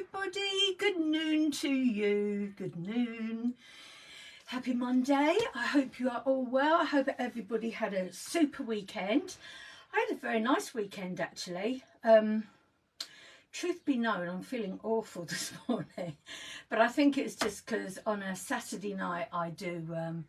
everybody, good noon to you, good noon, happy Monday. I hope you are all well. I hope everybody had a super weekend. I had a very nice weekend actually. Truth be known, I'm feeling awful this morning, but I think it's just because on a Saturday night I do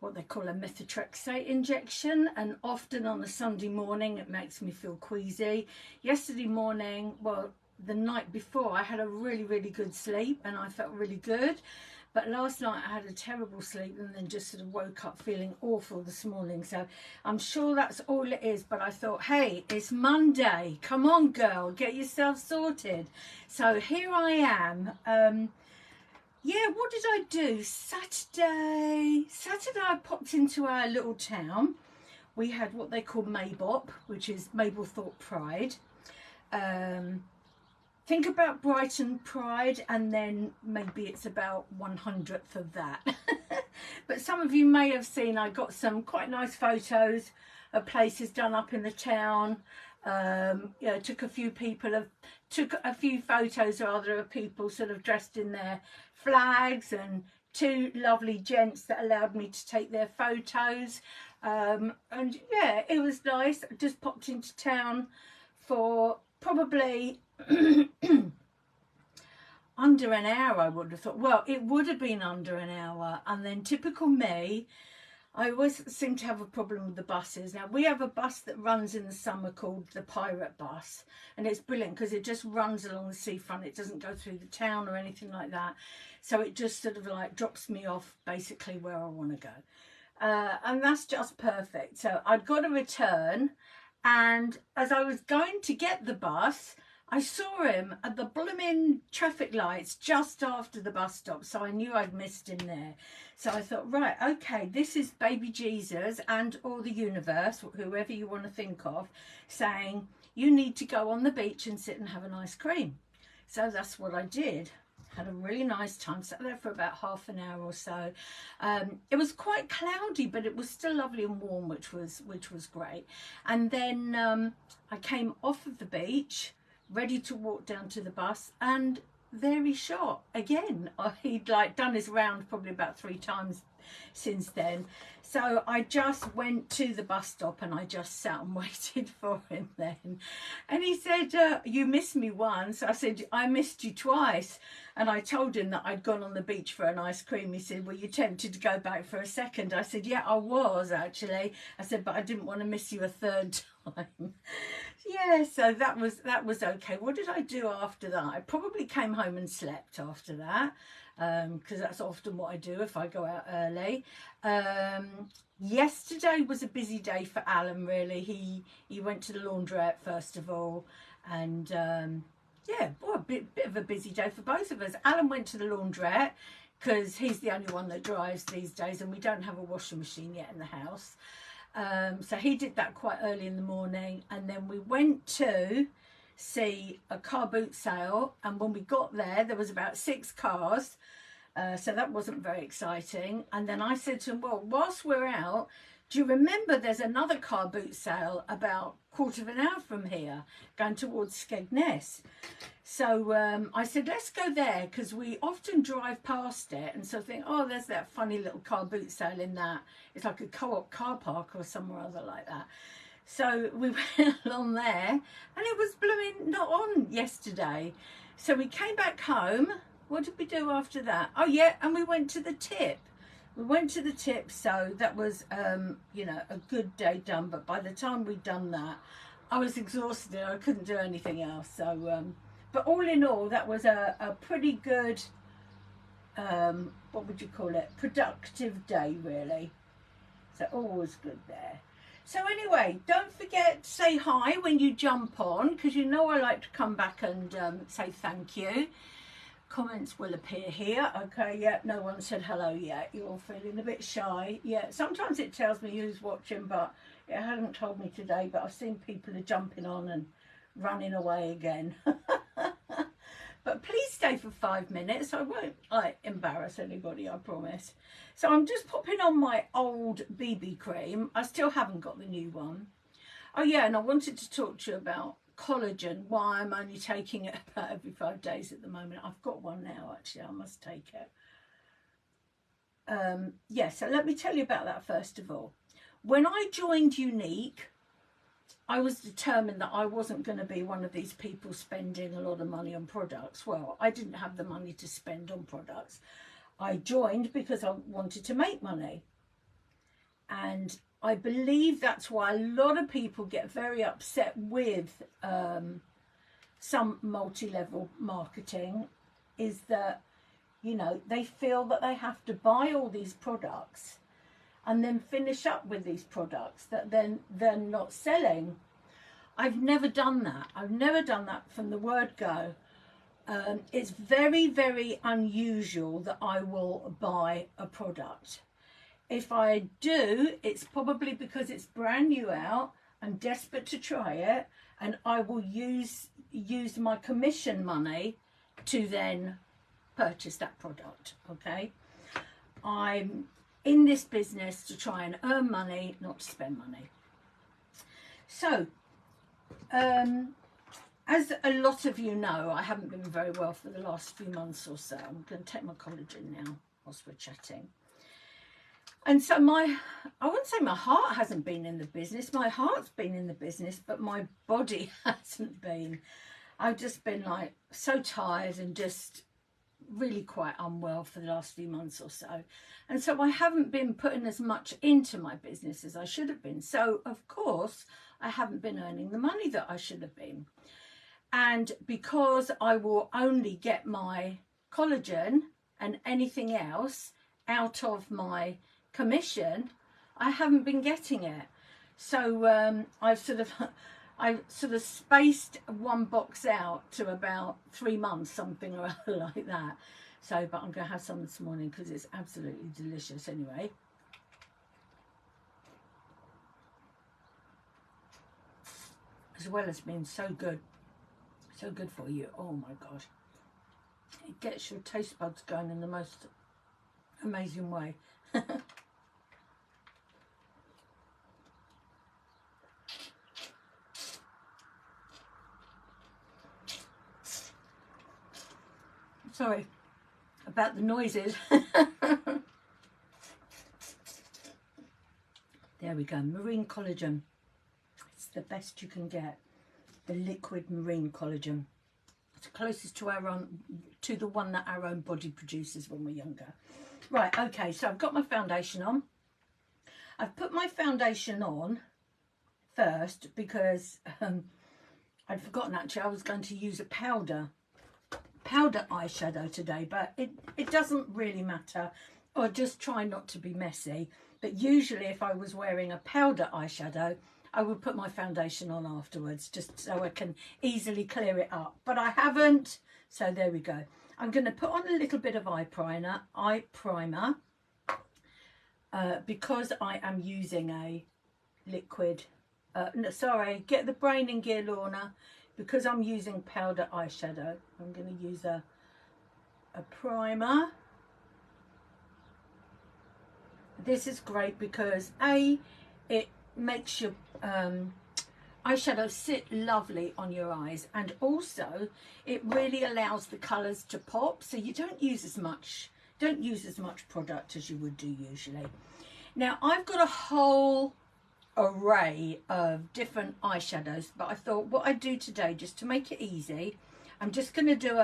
what they call a methotrexate injection, and often on a Sunday morning it makes me feel queasy. Yesterday morning, well, the night before, I had a really good sleep and I felt really good, but last night I had a terrible sleep and then just sort of woke up feeling awful this morning. So I'm sure that's all it is, but I thought, hey, it's Monday, come on girl, get yourself sorted. So here I am. Yeah, what did I do? Saturday I popped into our little town. We had what they call Maybop, which is Mablethorpe Pride. Think about Brighton Pride and then maybe it's about 100th of that. But some of you may have seen I got some quite nice photos of places done up in the town. Yeah, took a few photos rather of people sort of dressed in their flags, and two lovely gents that allowed me to take their photos. And yeah, it was nice. I just popped into town for probably under an hour, I would have thought. Well, it would have been under an hour, and then typical me, I always seem to have a problem with the buses. Now, we have a bus that runs in the summer called the Pirate Bus, and it's brilliant because it just runs along the seafront. It doesn't go through the town or anything like that. So it just sort of like drops me off basically where I want to go. And that's just perfect. So I'd got to return, and as I was going to get the bus, I saw him at the blooming traffic lights just after the bus stop, so I knew I'd missed him there. So I thought, right, okay, this is baby Jesus and or the universe, whoever you want to think of, saying you need to go on the beach and sit and have an ice cream. So that's what I did. Had a really nice time, sat there for about half an hour or so. It was quite cloudy, but it was still lovely and warm, which was great. And then I came off of the beach, ready to walk down to the bus, and there he shot again. He'd like done his round probably about 3 times since then. So I just went to the bus stop and I just sat and waited for him then. And he said, you missed me once. I said, I missed you twice. And I told him that I'd gone on the beach for an ice cream. He said, were you tempted to go back for a second? I said, yeah, I was actually. I said, but I didn't want to miss you a third time. Yeah, so that was okay. What did I do after that? I probably came home and slept after that, because that's often what I do if I go out early. Yesterday was a busy day for Alan, really. He went to the laundrette first of all, and yeah, boy, a bit of a busy day for both of us. Alan went to the laundrette because he's the only one that drives these days, and we don't have a washing machine yet in the house. So he did that quite early in the morning, and then we went to see a car boot sale, and when we got there was about 6 cars, so that wasn't very exciting. And then I said to him, well, whilst we're out, do you remember there's another car boot sale about a quarter of an hour from here going towards Skegness? So I said, let's go there, because we often drive past it and so think, oh, there's that funny little car boot sale in that. It's like a co-op car park or somewhere other like that. So we went along there, and it was blooming not on yesterday. So we came back home. What did we do after that? Oh yeah, and we went to the tip. We went to the tip, so that was, you know, a good day done. But by the time we'd done that, I was exhausted. I couldn't do anything else. So, but all in all, that was a pretty good, what would you call it? Productive day, really. So all was good there. So anyway, don't forget to say hi when you jump on, because you know I like to come back and say thank you. Comments will appear here. Okay, yeah, no one said hello yet. You're all feeling a bit shy. Yeah, sometimes it tells me who's watching, but it hasn't told me today. But I've seen people are jumping on and running away again. But please stay for 5 minutes. I won't embarrass anybody, I promise. So I'm just popping on my old BB cream. I still haven't got the new one. Oh yeah, and I wanted to talk to you about collagen, why I'm only taking it about every 5 days at the moment. I've got one now, actually. I must take it. Yeah, so let me tell you about that first of all. When I joined Unique, I was determined that I wasn't going to be one of these people spending a lot of money on products. Well, I didn't have the money to spend on products. I joined because I wanted to make money. And I believe that's why a lot of people get very upset with some multi-level marketing, is that, you know, they feel that they have to buy all these products and then finish up with these products that then they're not selling. I've never done that. I've never done that from the word go. It's very, very unusual that I will buy a product. If I do, it's probably because it's brand new out, I'm desperate to try it, and I will use my commission money to then purchase that product. Okay, I'm in this business to try and earn money, not to spend money. So as a lot of you know, I haven't been very well for the last few months or so. I'm going to take my collagen now whilst we're chatting. And so I wouldn't say my heart hasn't been in the business. My heart's been in the business, but my body hasn't been. I've just been like so tired and just really quite unwell for the last few months or so. And so I haven't been putting as much into my business as I should have been. So of course, I haven't been earning the money that I should have been. And because I will only get my collagen and anything else out of my commission, I haven't been getting it. So I've sort of spaced one box out to about 3 months, something or other like that. So, but I'm going to have some this morning because it's absolutely delicious anyway. As well as being so good for you. Oh my God. It gets your taste buds going in the most amazing way. Sorry about the noises. There we go, marine collagen. It's the best you can get. The liquid marine collagen. It's closest to the one that our own body produces when we're younger. Right, okay, so I've got my foundation on. I've put my foundation on first because I'd forgotten actually I was going to use a powder eyeshadow today, but it doesn't really matter. Or just try not to be messy. But usually if I was wearing a powder eyeshadow, I would put my foundation on afterwards just so I can easily clear it up. But I haven't, so there we go. I'm going to put on a little bit of eye primer because I am using a liquid, no, sorry, get the brain in gear, Lorna. Because I'm using powder eyeshadow, I'm going to use a primer. This is great because it makes your eyeshadow sit lovely on your eyes, and also it really allows the colours to pop, so you don't use as much product as you would do usually. Now I've got a whole array of different eyeshadows, but I thought what I'd do today, just to make it easy, I'm just going to do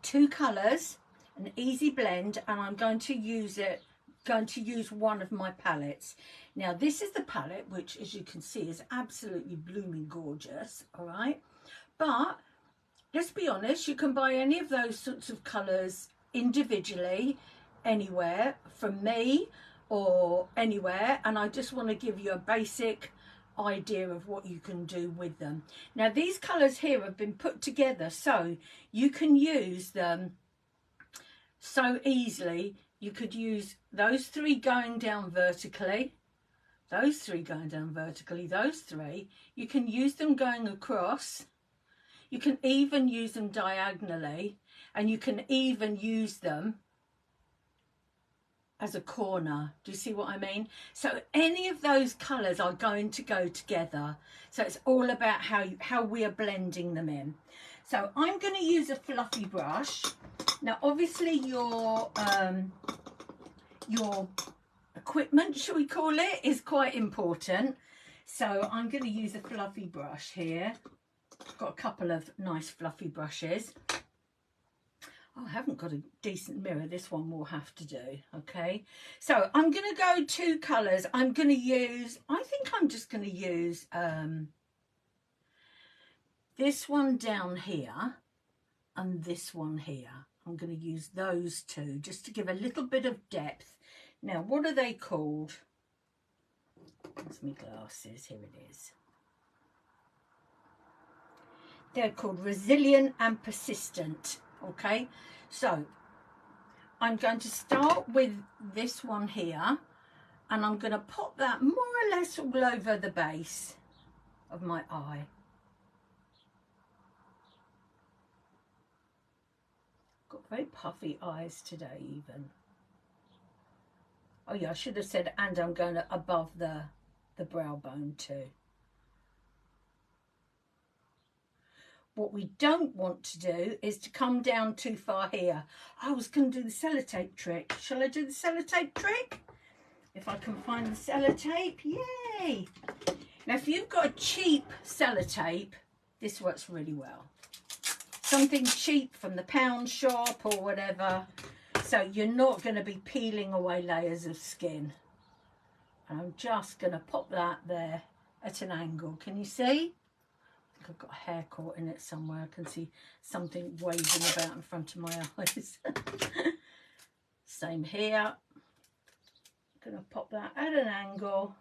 2 colours, an easy blend, and I'm going to use one of my palettes. Now this is the palette, which as you can see is absolutely blooming gorgeous, all right? But let's be honest, you can buy any of those sorts of colours individually anywhere from me or anywhere, and I just want to give you a basic idea of what you can do with them. Now these colours here have been put together so you can use them so easily. You could use those 3 going down vertically, those 3 going down vertically, those 3. You can use them going across. You can even use them diagonally, and you can even use them as a corner. Do you see what I mean? So any of those colours are going to go together. So it's all about how we are blending them in. So I'm going to use a fluffy brush. Now obviously your equipment, shall we call it, is quite important. So I'm going to use a fluffy brush here. I've got a couple of nice fluffy brushes. Oh, I haven't got a decent mirror. This one will have to do. Okay, so I'm going to go 2 colours. I'm going to use, I think I'm just going to use this one down here and this one here. I'm going to use those 2 just to give a little bit of depth. Now, what are they called? There's my glasses. Here it is. They're called Resilient and Persistent. Okay, so I'm going to start with this one here, and I'm going to pop that more or less all over the base of my eye. Got very puffy eyes today even. Oh yeah, I should have said, and I'm going to above the brow bone too. What we don't want to do is to come down too far here. I was going to do the sellotape trick. Shall I do the sellotape trick? If I can find the sellotape, yay! Now, if you've got a cheap sellotape, this works really well. Something cheap from the pound shop or whatever. So you're not going to be peeling away layers of skin. And I'm just going to pop that there at an angle. Can you see? I've got a hair caught in it somewhere. I can see something waving about in front of my eyes. Same here. I'm going to pop that at an angle.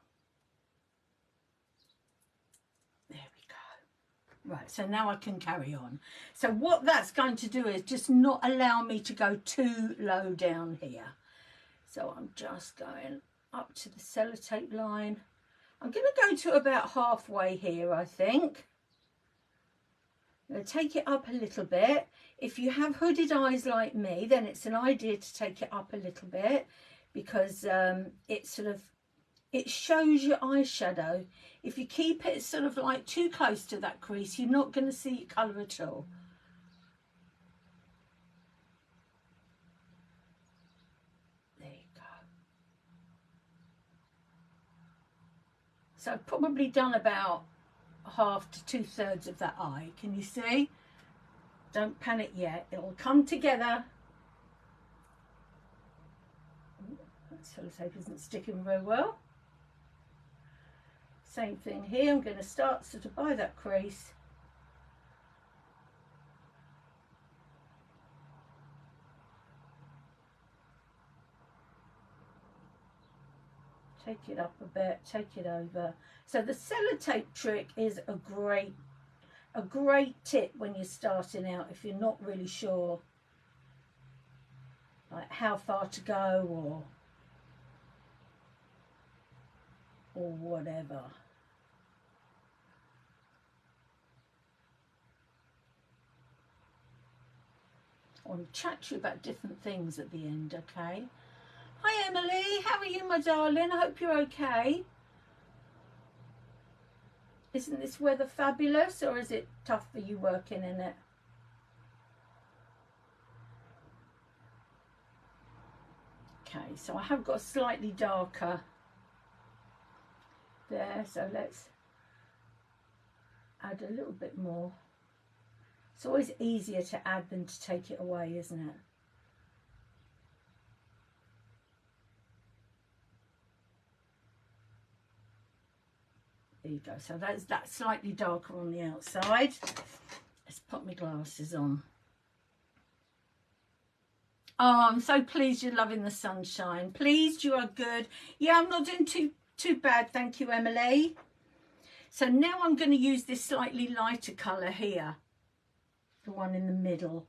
There we go. Right, so now I can carry on. So what that's going to do is just not allow me to go too low down here. So I'm just going up to the sellotape line. I'm going to go to about halfway here, I think. I'm going to take it up a little bit. If you have hooded eyes like me, then it's an idea to take it up a little bit, because it shows your eyeshadow. If you keep it sort of like too close to that crease, you're not going to see your colour at all. There you go. So I've probably done about half to 2/3 of that eye. Can you see? Don't panic yet, it'll come together. Ooh, that sellotape isn't sticking very well. Same thing here. I'm going to start sort of by that crease. Take it up a bit, take it over. So the sellotape trick is a great tip when you're starting out, if you're not really sure like how far to go or whatever. I want to chat to you about different things at the end, okay? Hi Emily, how are you, my darling? I hope you're okay. Isn't this weather fabulous, or is it tough for you working in it? Okay, so I have got a slightly darker there, so let's add a little bit more. It's always easier to add than to take it away, isn't it? There you go. So that's that slightly darker on the outside. Let's put my glasses on. Oh, I'm so pleased you're loving the sunshine. Pleased, you are good. Yeah, I'm not doing too bad, thank you, Emily. So now I'm going to use this slightly lighter colour here, the one in the middle.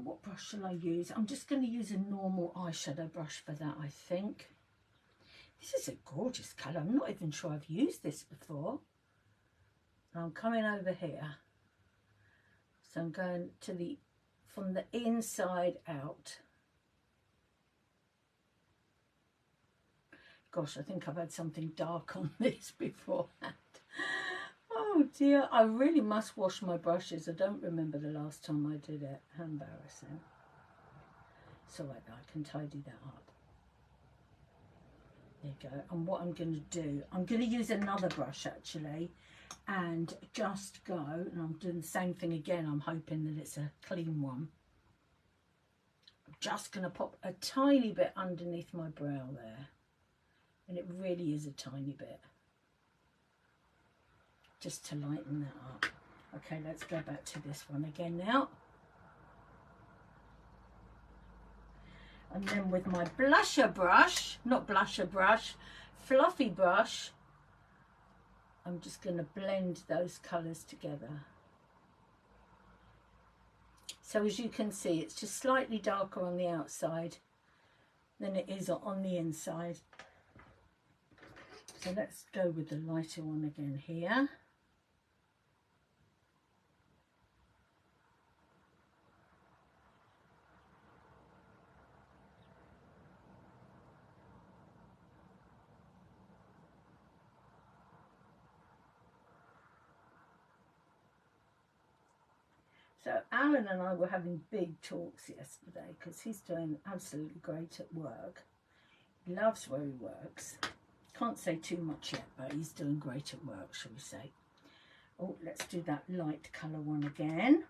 What brush shall I use? I'm just going to use a normal eyeshadow brush for that, I think. This is a gorgeous colour. I'm not even sure I've used this before. I'm coming over here. So I'm going to from the inside out. Gosh, I think I've had something dark on this beforehand. Oh dear, I really must wash my brushes. I don't remember the last time I did it. How embarrassing. So I can tidy that up. There you go. And what I'm going to do, I'm going to use another brush actually and just go, and I'm doing the same thing again. I'm hoping that it's a clean one. I'm just going to pop a tiny bit underneath my brow there. And it really is a tiny bit. Just to lighten that up. Okay, let's go back to this one again now. And then with my blusher brush, not blusher brush, fluffy brush, I'm just going to blend those colours together. So as you can see, it's just slightly darker on the outside than it is on the inside. So let's go with the lighter one again here. So Alan and I were having big talks yesterday because he's doing absolutely great at work. He loves where he works. Can't say too much yet, but he's doing great at work, shall we say. Oh, let's do that light colour one again.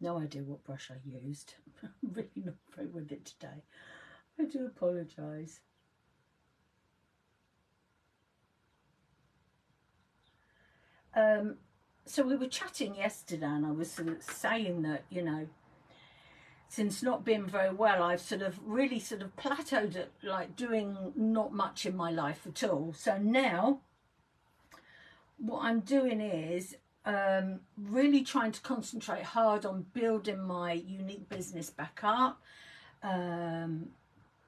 No idea what brush I used. I'm really not very with it today. I do apologise. So we were chatting yesterday and I was sort of saying that, you know, since not being very well, I've sort of really sort of plateaued at like doing not much in my life at all. So now what I'm doing is really trying to concentrate hard on building my unique business back up,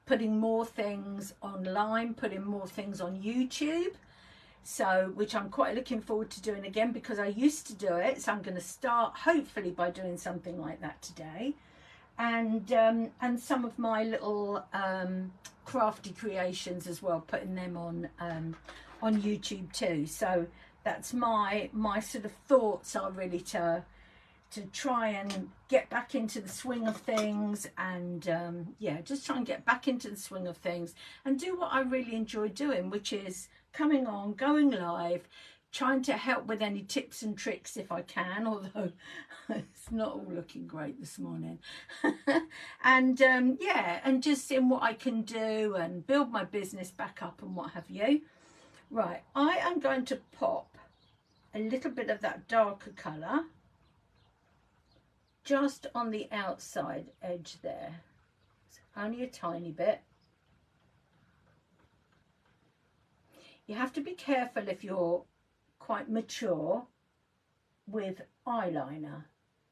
putting more things online, putting more things on YouTube. So, which I'm quite looking forward to doing again because I used to do it. So I'm going to start hopefully by doing something like that today. And some of my little crafty creations as well, putting them on YouTube too. So that's my sort of thoughts are really to try and get back into the swing of things and yeah, just try and get back into the swing of things and do what I really enjoy doing, which is coming on, going live, trying to help with any tips and tricks if I can, although it's not all looking great this morning. And yeah, and just seeing what I can do and build my business back up and what have you. Right, I am going to pop a little bit of that darker colour just on the outside edge there. It's only a tiny bit. You have to be careful if you're quite mature with eyeliner.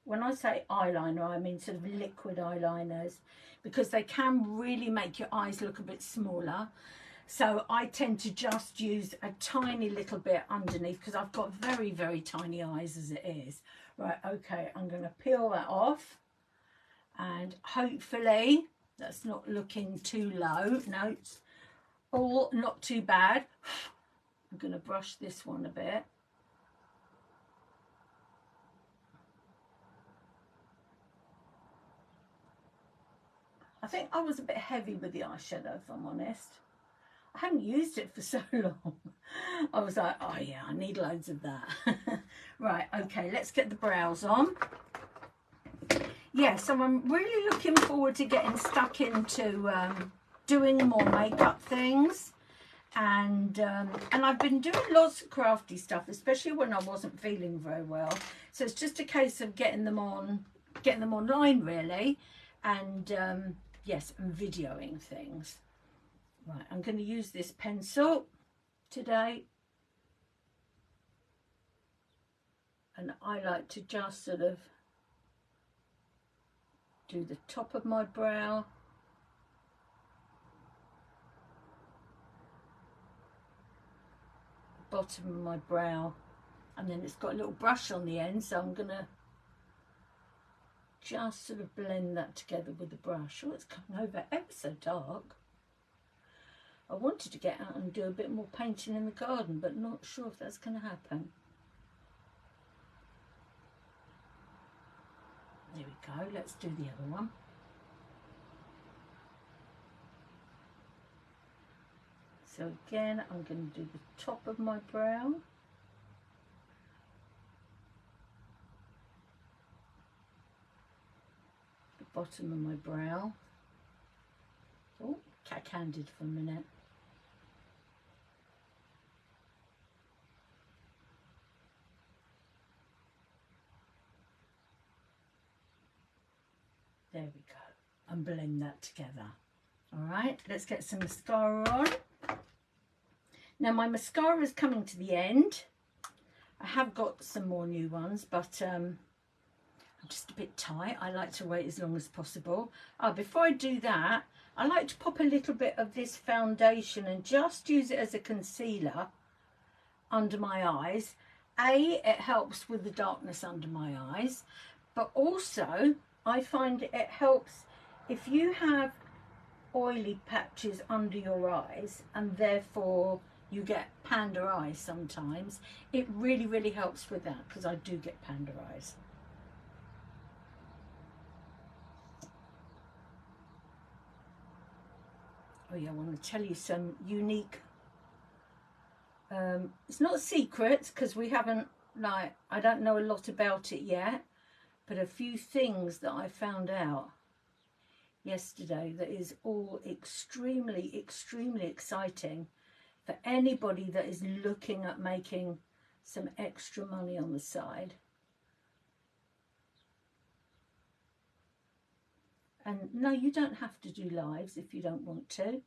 When I say eyeliner, I mean sort of liquid eyeliners, because they can really make your eyes look a bit smaller. So I tend to just use a tiny little bit underneath because I've got very, very tiny eyes as it is. Right, okay, I'm going to peel that off and hopefully that's not looking too low. No, it's all not too bad. I'm going to brush this one a bit. I think I was a bit heavy with the eyeshadow, if I'm honest. I hadn't used it for so long. I was like, oh yeah, I need loads of that. Right, okay, let's get the brows on. Yeah, so I'm really looking forward to getting stuck into doing more makeup things. And I've been doing lots of crafty stuff, especially when I wasn't feeling very well. So it's just a case of getting them online really, and yes, and videoing things. Right, I'm going to use this pencil today, and I like to just sort of do the top of my brow, bottom of my brow, and then it's got a little brush on the end, so I'm going to just sort of blend that together with the brush. Oh, it's coming over ever so dark. I wanted to get out and do a bit more painting in the garden, but not sure if that's going to happen. There we go. Let's do the other one. So again, I'm going to do the top of my brow. The bottom of my brow. Oh, cack-handed for a minute. There we go. And blend that together. All right, let's get some mascara on. Now my mascara is coming to the end. I have got some more new ones, but I'm just a bit tight. I like to wait as long as possible. Before I do that, I like to pop a little bit of this foundation and just use it as a concealer under my eyes. It helps with the darkness under my eyes, but also I find it helps if you have oily patches under your eyes and therefore you get panda eyes sometimes. It really helps with that, because I do get panda eyes. Oh yeah, I want to tell you some unique, it's not secrets because we haven't, like, I don't know a lot about it yet, but a few things that I found out yesterday that is all extremely exciting for anybody that is looking at making some extra money on the side. And no, you don't have to do lives if you don't want to.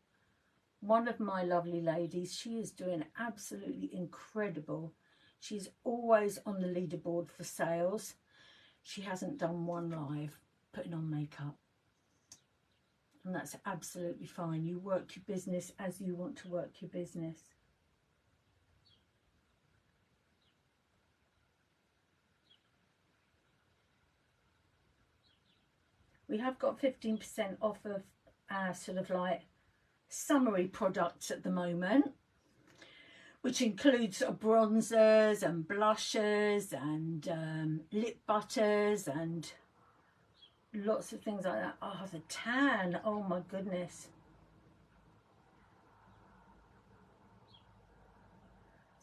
One of my lovely ladies, she is doing absolutely incredible. She's always on the leaderboard for sales. She hasn't done one live putting on makeup. And that's absolutely fine. You work your business as you want to work your business. We have got 15% off of our sort of like summery products at the moment, which includes bronzers and blushes and lip butters and lots of things like that. Oh, the tan, oh my goodness.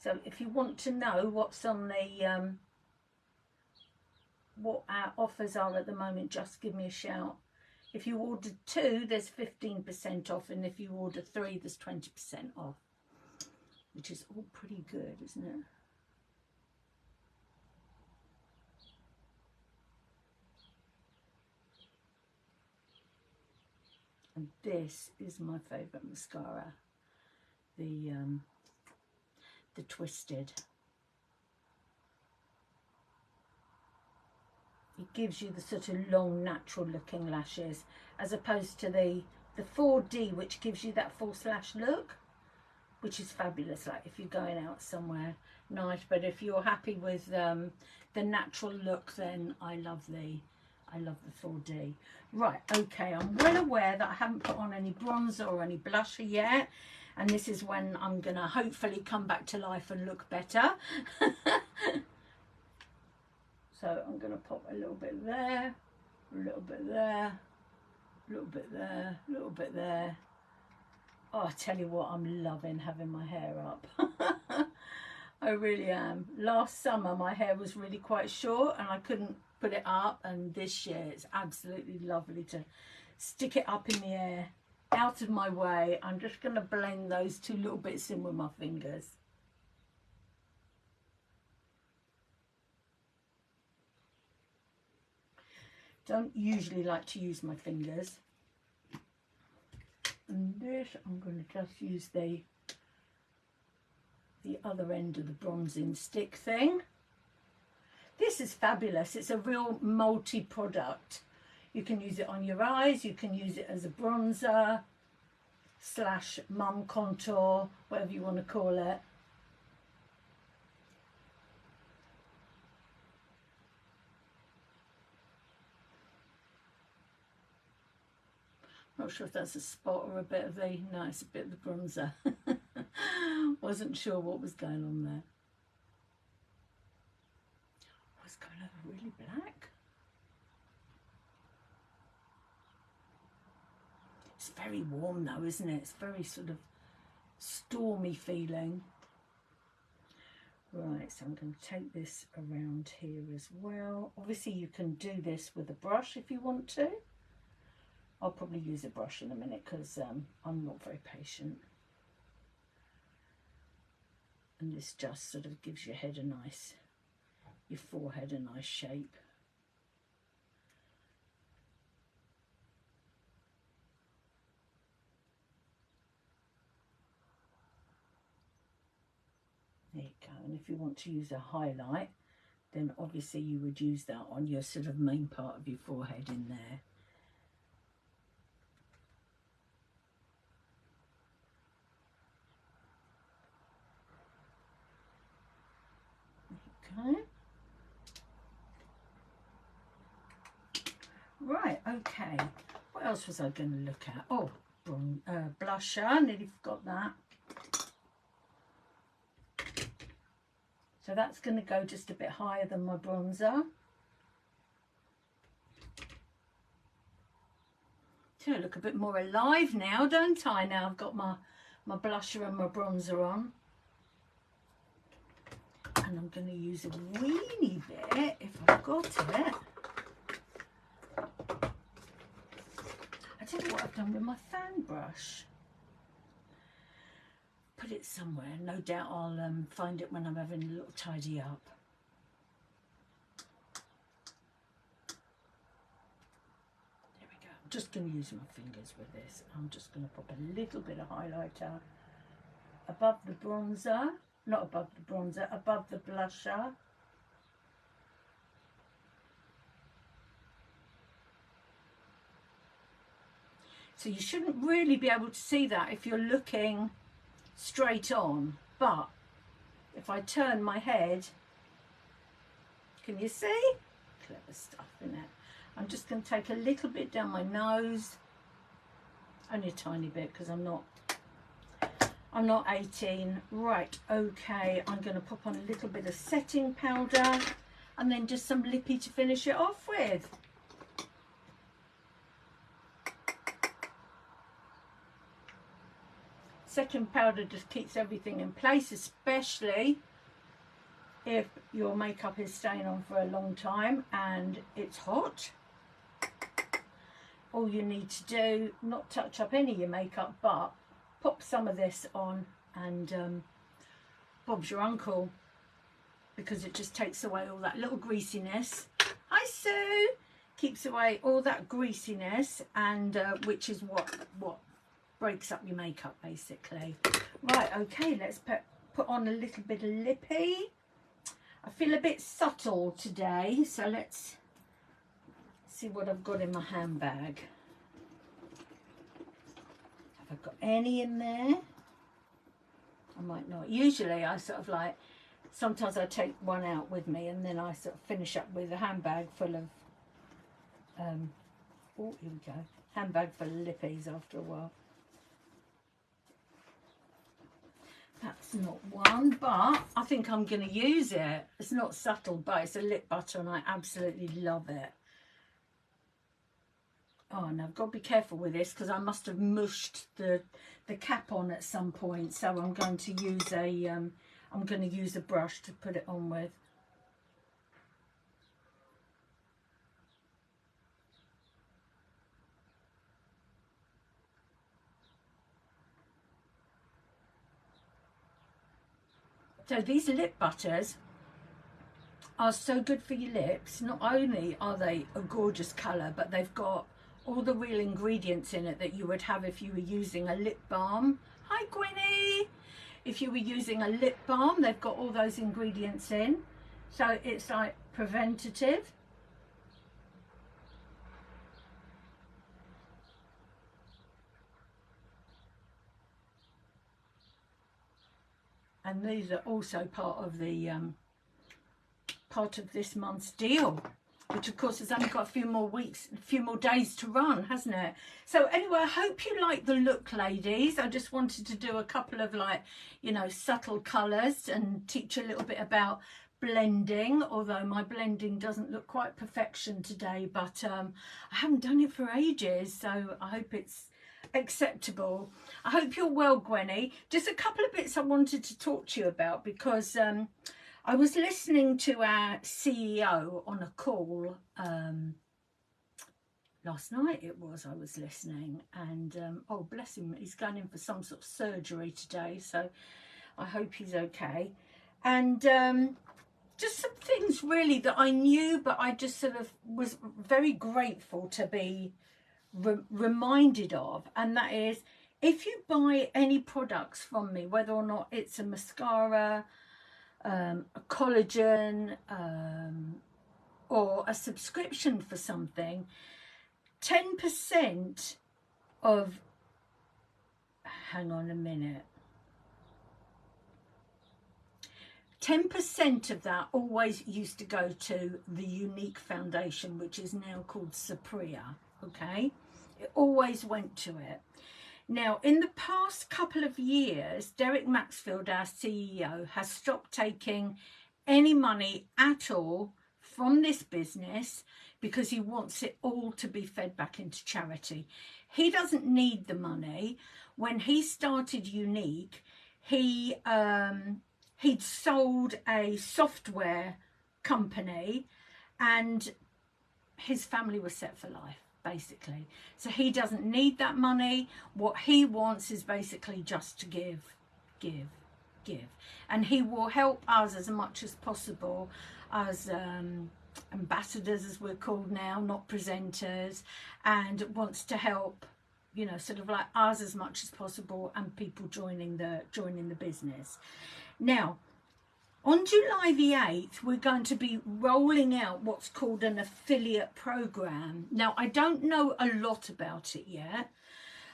So if you want to know what's on the what our offers are at the moment, just give me a shout. If you order 2, there's 15% off, and if you order 3, there's 20% off, which is all pretty good, isn't it? And this is my favourite mascara, the Twisted. It gives you the sort of long, natural looking lashes, as opposed to the 4D, which gives you that false lash look, which is fabulous, like if you're going out somewhere nice. But if you're happy with the natural look, then I love the 4D. Right, okay, I'm well aware that I haven't put on any bronzer or any blusher yet, and this is when I'm gonna hopefully come back to life and look better. So I'm going to pop a little bit there, a little bit there, a little bit there, a little bit there. Oh, I tell you what, I'm loving having my hair up. I really am. Last summer my hair was really quite short and I couldn't put it up, and this year it's absolutely lovely to stick it up in the air, out of my way. I'm just going to blend those 2 little bits in with my fingers. Don't usually like to use my fingers. And this, I'm going to just use the other end of the bronzing stick thing. This is fabulous. It's a real multi-product. You can use it on your eyes, you can use it as a bronzer / mum contour, whatever you want to call it. Not sure if that's a spot or a bit of the, no, it's a bit of the bronzer. Wasn't sure what was going on there. Was going over really black. It's very warm though, isn't it? It's very sort of stormy feeling. Right, so I'm going to take this around here as well. Obviously you can do this with a brush if you want to. I'll probably use a brush in a minute because I'm not very patient. And this just sort of gives your head a nice, your forehead a nice shape. There you go. And if you want to use a highlight, then obviously you would use that on your sort of main part of your forehead in there. Okay. Right, okay. What else was I going to look at? Oh, blusher. Nearly forgot that. So that's going to go just a bit higher than my bronzer. So I look a bit more alive now, don't I? Now I've got my blusher and my bronzer on. And I'm going to use a weeny bit, if I've got it. I don't know what I've done with my fan brush. Put it somewhere. No doubt I'll find it when I'm having a little tidy up. There we go. I'm just going to use my fingers with this. I'm just going to pop a little bit of highlighter above the bronzer. Not above the bronzer, above the blusher. So you shouldn't really be able to see that if you're looking straight on, but if I turn my head, can you see? Clever stuff in it. I'm just going to take a little bit down my nose, only a tiny bit because I'm not 18. Right, okay, I'm going to pop on a little bit of setting powder and then just some lippy to finish it off with. Setting powder just keeps everything in place, especially if your makeup is staying on for a long time and it's hot. All you need to do, not touch up any of your makeup, but pop some of this on and Bob's your uncle, because it just takes away all that little greasiness. Hi Sue! Keeps away all that greasiness, and which is what breaks up your makeup basically. Right, okay, let's put on a little bit of lippy. I feel a bit subtle today, so let's see what I've got in my handbag. Have I got any in there? I might not. Usually I sort of like, sometimes I take one out with me and then I sort of finish up with a handbag full of, oh, here we go, handbag full of lippies after a while. That's not one, but I think I'm going to use it. It's not subtle, but it's a lip butter and I absolutely love it. Oh, and I've got to be careful with this because I must have mushed the cap on at some point. So I'm going to use a brush to put it on with. So these lip butters are so good for your lips. Not only are they a gorgeous colour, but they've got all the real ingredients in it that you would have if you were using a lip balm. Hi Gwynnie! If you were using a lip balm, they've got all those ingredients in. So it's like preventative. And these are also part of the part of this month's deal. which of course has only got a few more days to run, hasn't it? So anyway, I hope you like the look, ladies. I just wanted to do a couple of, like, you know, subtle colours and teach a little bit about blending, although my blending doesn't look quite perfection today, but I haven't done it for ages, so I hope it's acceptable. I hope you're well, Gwenny. Just a couple of bits I wanted to talk to you about, because I was listening to our CEO on a call last night. I was listening, and oh bless him, he's going in for some sort of surgery today, so I hope he's okay. And just some things really that I knew, but I just sort of was very grateful to be reminded of, and that is, if you buy any products from me, whether or not it's a mascara, a collagen, or a subscription for something, 10% of, hang on a minute, 10% of that always used to go to the Unique Foundation, which is now called Sapria, okay? It always went to it. Now, in the past couple of years, Derek Maxfield, our CEO, has stopped taking any money at all from this business because he wants it all to be fed back into charity. He doesn't need the money. When he started Unique, he'd sold a software company and his family was set for life, basically. So he doesn't need that money. What he wants is basically just to give. And he will help us as much as possible as ambassadors, as we're called now, not presenters, and wants to help, you know, sort of like us as much as possible, and people joining the business. Now, on July the 8th, we're going to be rolling out what's called an affiliate program. Now, I don't know a lot about it yet,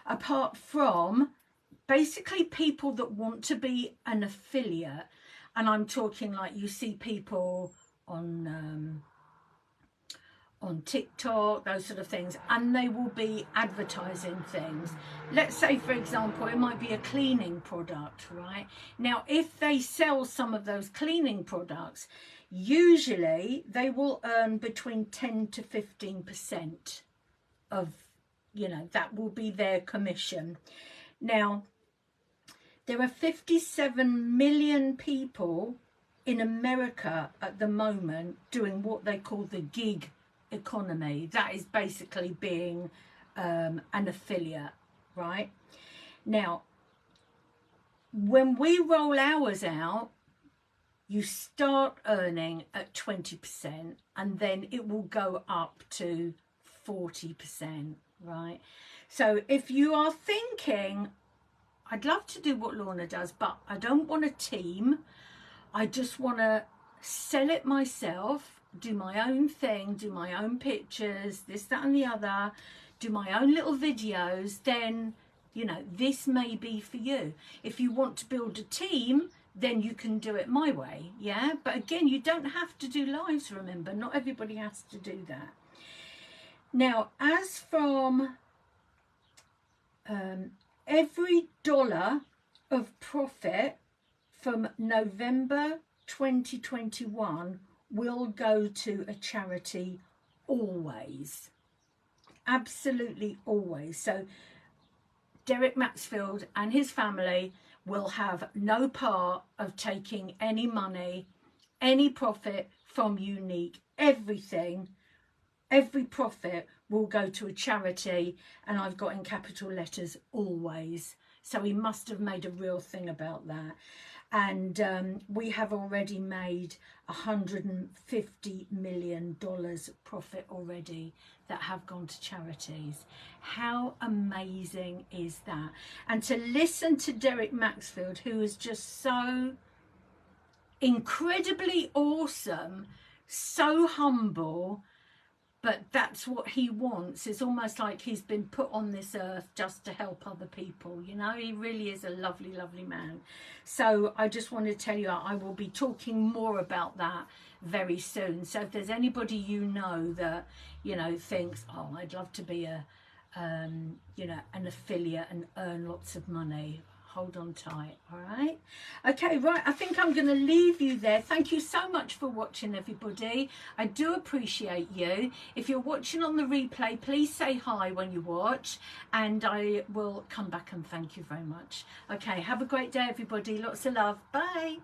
apart from basically people that want to be an affiliate. And I'm talking like, you see people on TikTok, those sort of things, and they will be advertising things. Let's say, for example, it might be a cleaning product, right? Now, if they sell some of those cleaning products, usually they will earn between 10 to 15% of, you know, that will be their commission. Now, there are 57 million people in America at the moment doing what they call the gig economy. That is basically being an affiliate, right? Now, when we roll ours out, you start earning at 20%, and then it will go up to 40%, right? So if you are thinking, I'd love to do what Lorna does, but I don't want a team, I just want to sell it myself, do my own thing, do my own pictures, this, that and the other, do my own little videos, then, you know, this may be for you. If you want to build a team, then you can do it my way, yeah? But again, you don't have to do lives, remember, not everybody has to do that. Now, as from every $1 of profit from November 2021 will go to a charity, always, absolutely always. So Derek Maxfield and his family will have no part of taking any money, any profit from Unique. Everything, every profit will go to a charity, and I've got in capital letters, always. So he must have made a real thing about that. And we have already made $150 million profit already that have gone to charities. How amazing is that? And to listen to Derek Maxfield, who is just so incredibly awesome, so humble, but that's what he wants. It's almost like he's been put on this earth just to help other people, you know. He really is a lovely, lovely man. So I just want to tell you, I will be talking more about that very soon. So if there's anybody you know that, you know, thinks, oh, I'd love to be a you know, an affiliate and earn lots of money, hold on tight. All right, okay, right, I think I'm going to leave you there. Thank you so much for watching, everybody. I do appreciate you. If you're watching on the replay, please say hi when you watch, and I will come back and thank you very much. Okay, have a great day, everybody. Lots of love. Bye.